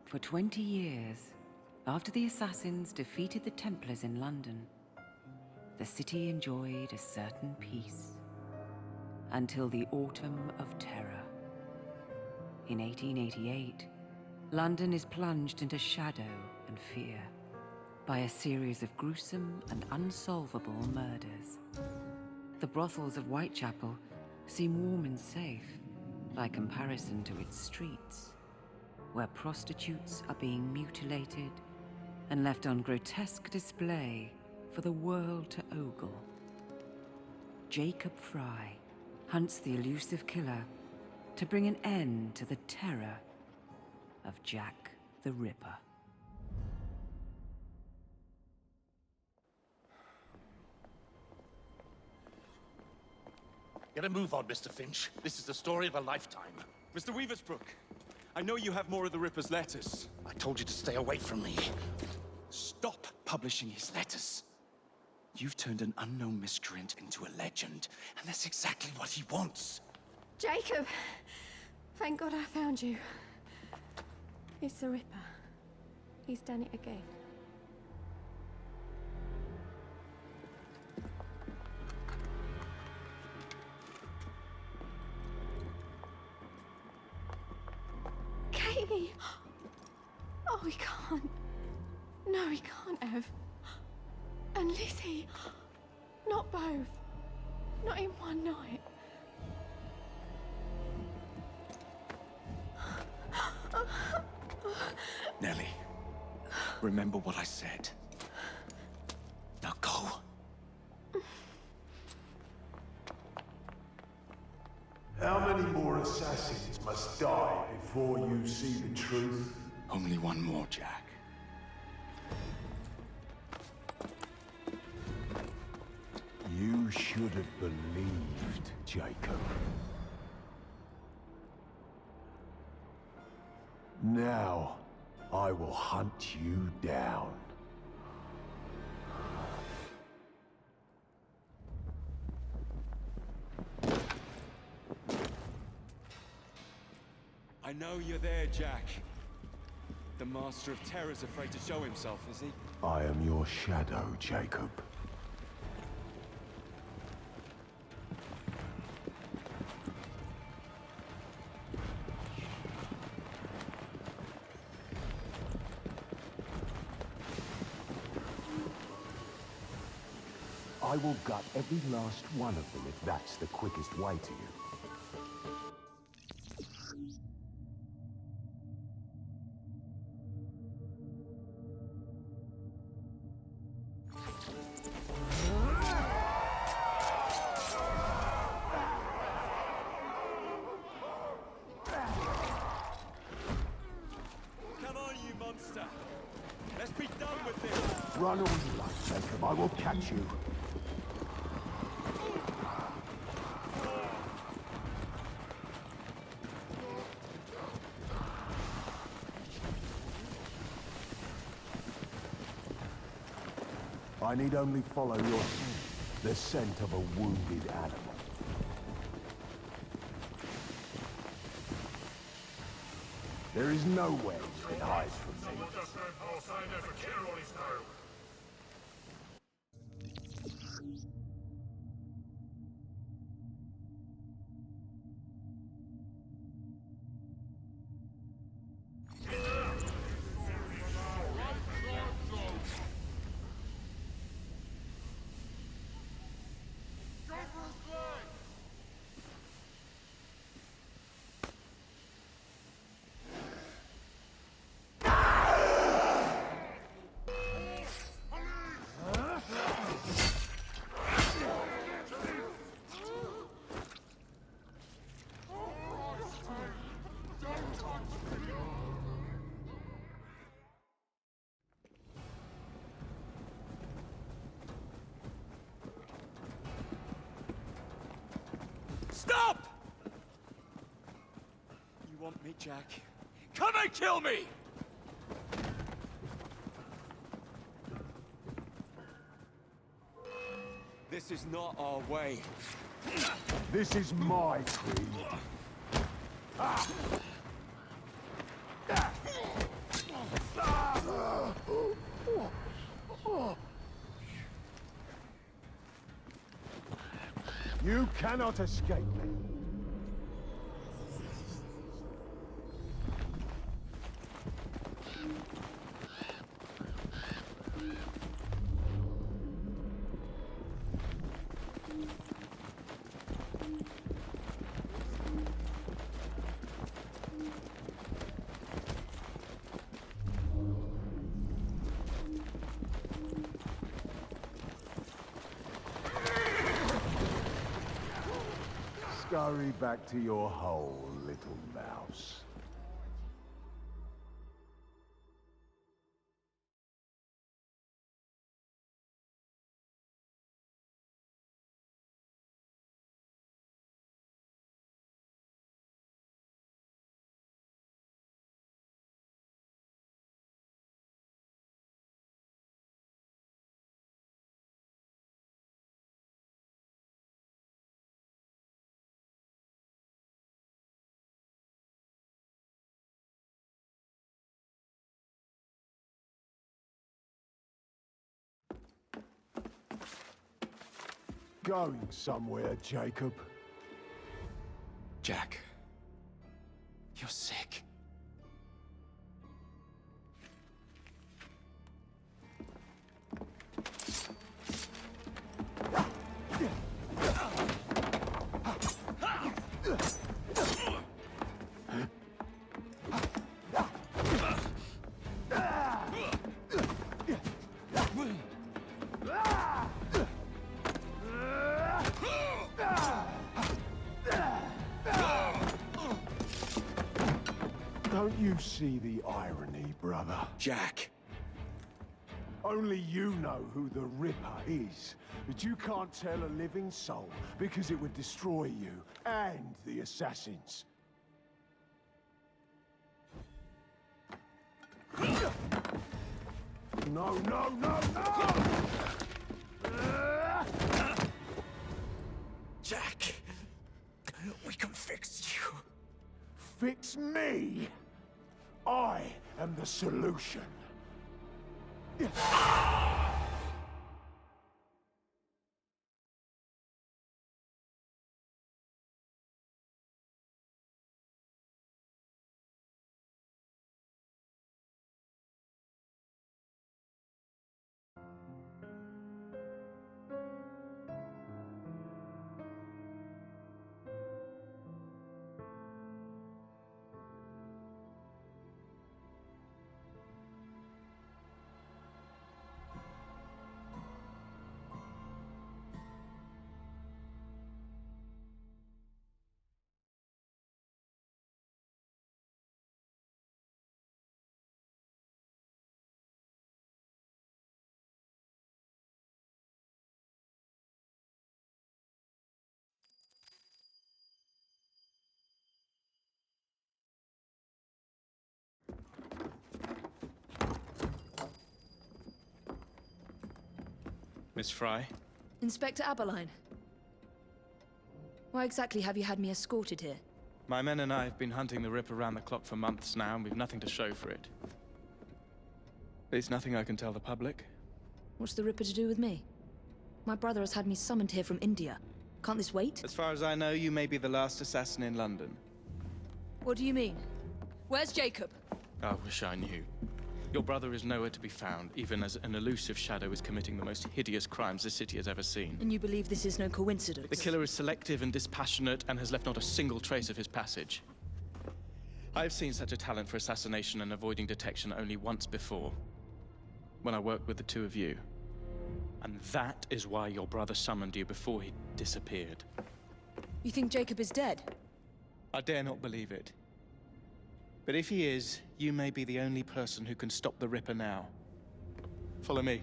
For 20 years, after the assassins defeated the Templars in London, the city enjoyed a certain peace. Until the Autumn of Terror. In 1888, London is plunged into shadow and fear by a series of gruesome and unsolvable murders. The brothels of Whitechapel seem warm and safe by comparison to its streets, where prostitutes are being mutilated and left on grotesque display for the world to ogle. Jacob Fry hunts the elusive killer to bring an end to the terror of Jack the Ripper. Get a move on, Mr. Finch. This is the story of a lifetime. Mr. Weaversbrook, I know you have more of the Ripper's letters. I told you to stay away from me. Stop publishing his letters. You've turned an unknown miscreant into a legend, and that's exactly what he wants. Jacob! Thank God I found you. It's the Ripper. He's done it again. Katie! Oh, he can't. No, he can't have. And Lizzie. Not both. Not in one night. Nellie, remember what I said. Now go. How many more assassins must die before you see the truth? Only one more, Jack. You should have believed, Jacob. Now, I will hunt you down. I know you're there, Jack. The Master of Terror's afraid to show himself, is he? I am your shadow, Jacob. I will gut every last one of them if that's the quickest way to you. Come on, you monster! Let's be done with this! Run all you like, Jacob. I will catch you. I need only follow your scent, the scent of a wounded animal. There is nowhere you can hide from me. Stop! You want me, Jack? Come and kill me! This is not our way. This is my creed. You cannot escape me. Scurry back to your hole, little mouse. Going somewhere, Jacob? Jack, you're sick. Don't you see the irony, brother? Jack! Only you know who the Ripper is, but you can't tell a living soul because it would destroy you and the assassins. No, no, no, no! Jack! We can fix you. Fix me? I am the solution. Miss Fry? Inspector Aberline. Why exactly have you had me escorted here? My men and I have been hunting the Ripper around the clock for months now, and we've nothing to show for it. There's nothing I can tell the public. What's the Ripper to do with me? My brother has had me summoned here from India. Can't this wait? As far as I know, you may be the last assassin in London. What do you mean? Where's Jacob? I wish I knew. Your brother is nowhere to be found, even as an elusive shadow is committing the most hideous crimes this city has ever seen. And you believe this is no coincidence? The killer is selective and dispassionate and has left not a single trace of his passage. I've seen such a talent for assassination and avoiding detection only once before, when I worked with the two of you. And that is why your brother summoned you before he disappeared. You think Jacob is dead? I dare not believe it. But if he is, you may be the only person who can stop the Ripper now. Follow me.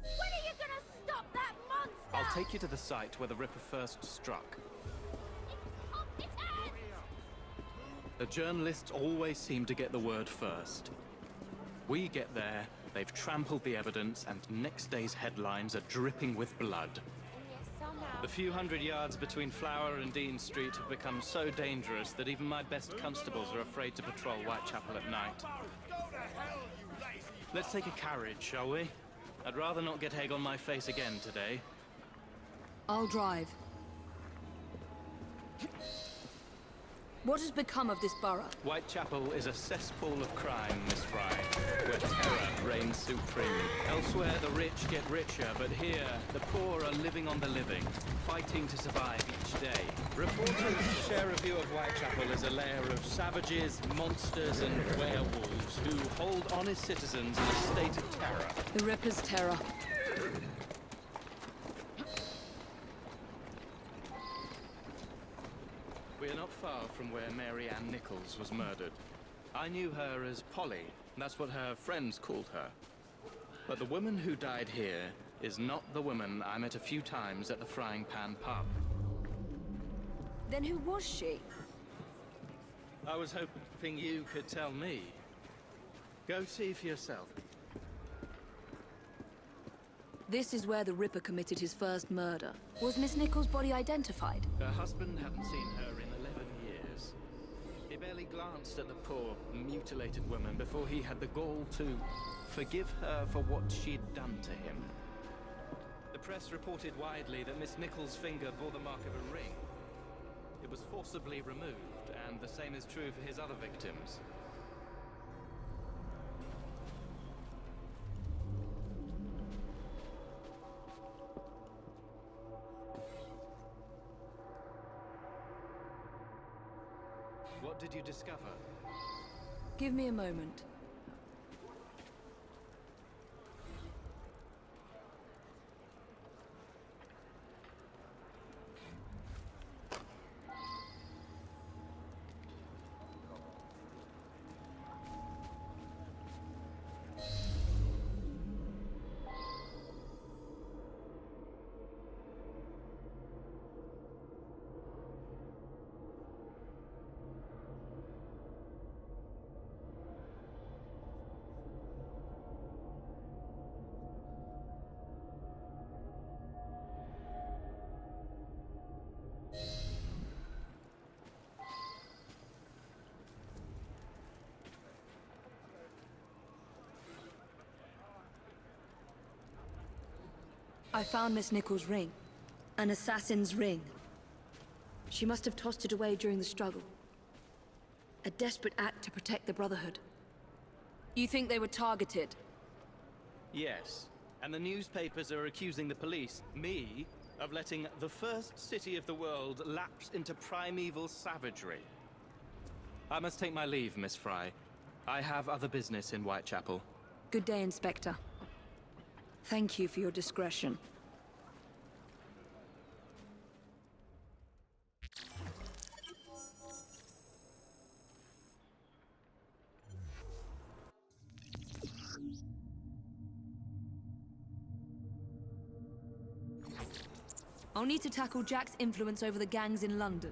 When are you gonna stop that monster? I'll take you to the site where the Ripper first struck. It's out! The journalists always seem to get the word first. We get there, they've trampled the evidence, and next day's headlines are dripping with blood. The few hundred yards between Flower and Dean Street have become so dangerous that even my best constables are afraid to patrol Whitechapel at night. Let's take a carriage, shall we? I'd rather not get egg on my face again today. I'll drive. What has become of this borough? Whitechapel is a cesspool of crime, Miss Fry, where terror reigns supreme. Elsewhere, the rich get richer, but here, the poor are living on the living, fighting to survive each day. Reporters share a view of Whitechapel as a lair of savages, monsters, and werewolves who hold honest citizens in a state of terror. The Ripper's terror. We are not far from where Mary Ann Nichols was murdered. I knew her as Polly. That's what her friends called her. But the woman who died here is not the woman I met a few times at the Frying Pan pub. Then who was she? I was hoping you could tell me. Go see for yourself. This is where the Ripper committed his first murder. Was Miss Nichols' body identified? Her husband hadn't seen her in 11 years. He barely glanced at the poor, mutilated woman before he had the gall to forgive her for what she'd done to him. The press reported widely that Miss Nichols' finger bore the mark of a ring. It was forcibly removed, and the same is true for his other victims. What did you discover? Give me a moment. I found Miss Nichols' ring. An assassin's ring. She must have tossed it away during the struggle. A desperate act to protect the Brotherhood. You think they were targeted? Yes. And the newspapers are accusing the police, me, of letting the first city of the world lapse into primeval savagery. I must take my leave, Miss Fry. I have other business in Whitechapel. Good day, Inspector. Thank you for your discretion. I'll need to tackle Jack's influence over the gangs in London.